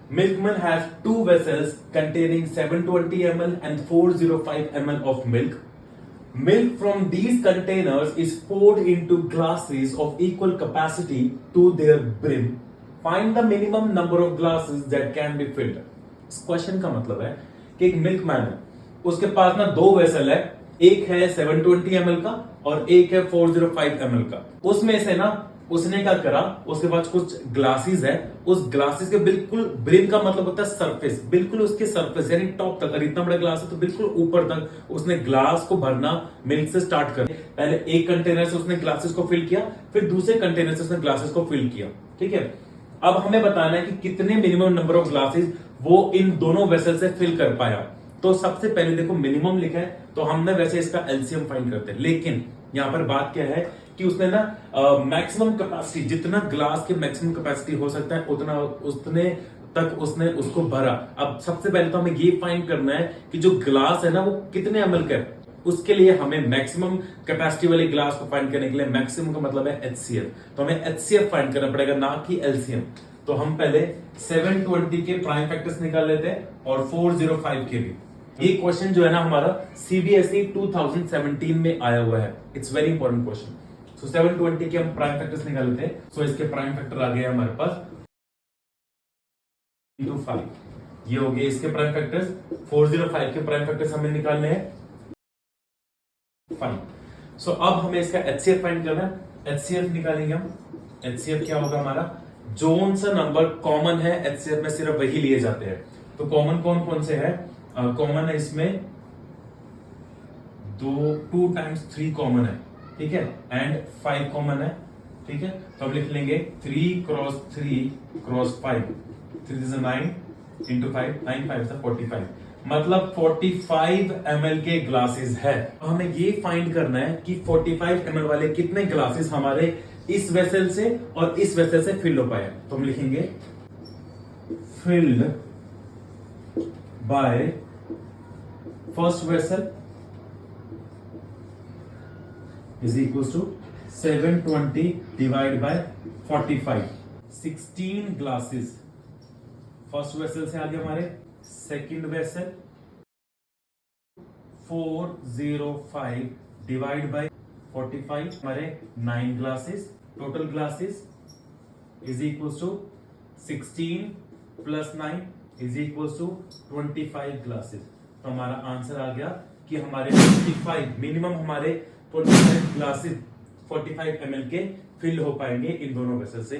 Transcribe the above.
Milkman has two vessels containing 720 ml and 405 ml of milk. Milk from these containers is poured into glasses of equal capacity to their brim. Find the minimum number of glasses that can be filled. इस question का मतलब है कि एक milkman है, उसके पास ना दो वेसल है, एक है 720 ml का और एक है 405 ml का। उसमें से ना उसने क्या करा, उसके पास कुछ ग्लासेस है, उस ग्लासेस के बिल्कुल ब्रिम का मतलब होता है सरफेस, बिल्कुल उसके सरफेस यानी टॉप तक। अगर इतना बड़ा ग्लास है तो बिल्कुल ऊपर तक उसने ग्लास को भरना मिल्क से स्टार्ट कर। पहले एक कंटेनर से उसने ग्लासेस को फिल किया, फिर दूसरे कंटेनर से उसने ग्लासेस को फिल किया। ठीक है, अब हमें बताना है कि कितने मिनिमम नंबर ऑफ ग्लासेस वो इन दोनों वेसल से फिल कर पाया। तो सबसे पहले देखो मिनिमम लिखा है, तो हमने वैसे इसका एलसीएम फाइंड करते हैं, लेकिन यहां पर बात क्या है कि उसने ना मैक्सिमम कैपेसिटी, जितना ग्लास की मैक्सिमम कैपेसिटी हो सकता है उतने तक उसने उसको भरा। अब सबसे पहले तो हमें ये फाइंड करना है कि जो ग्लास है ना वो कितने ml का है। उसके लिए हमें मैक्सिमम कैपेसिटी वाले ग्लास को फाइंड करने के लिए मैक्सिमम का मतलब है HCF, तो हमें HCF फाइंड करना पड़ेगा, ना कि LCM। तो हम पहले 720 के प्राइम फैक्टर्स निकाल लेते हैं और 405 के भी। ये क्वेश्चन जो है ना हमारा CBSE 2017 में आया हुआ है, इट्स वेरी इंपॉर्टेंट क्वेश्चन। सो 720 के हम प्राइम फैक्टर्स निकाल लेते हैं। सो इसके प्राइम फैक्टर आ गए हमारे पास इंटू 5, ये हो गए इसके प्राइम फैक्टर्स। 405 के प्राइम फैक्टर्स हमें निकालने हैं 5। सो अब हमें इसका HCF फाइंड करना है। HCF निकालेंगे हम। HCF क्या होगा हमारा, जोन सा नंबर कॉमन है HCF में सिर्फ वही लिए जाते हैं। तो कॉमन कौन कौन से है, कॉमन है इसमें 2 टाइम्स 3 कॉमन है, ठीक है, एंड 5 कॉमन है। ठीक है, तो अब लिख लेंगे 3 cross 3 cross 5, 3 is 9 into 5, 9 5 is 45, मतलब 45 ml के ग्लासेस है। तो हमें ये फाइंड करना है कि 45 ml वाले कितने ग्लासेस हमारे इस वेसल से और इस वेसल से फिल हो पाए। तो हम लिखेंगे filled by first vessel is equal to 720 divide by 45, 16 glasses first vessel से आ गए हमारे। सेकंड वेसल 405 डिवाइड बाय 45 हमारे 9 glasses, total glasses is equal to 16 plus 9 is equal to 25 glasses. तो हमारा आंसर आ गया कि हमारे 45 मिनिमम हमारे 45 ग्लासेस 45 ml के फिल हो पाएंगे इन दोनों वेसल से।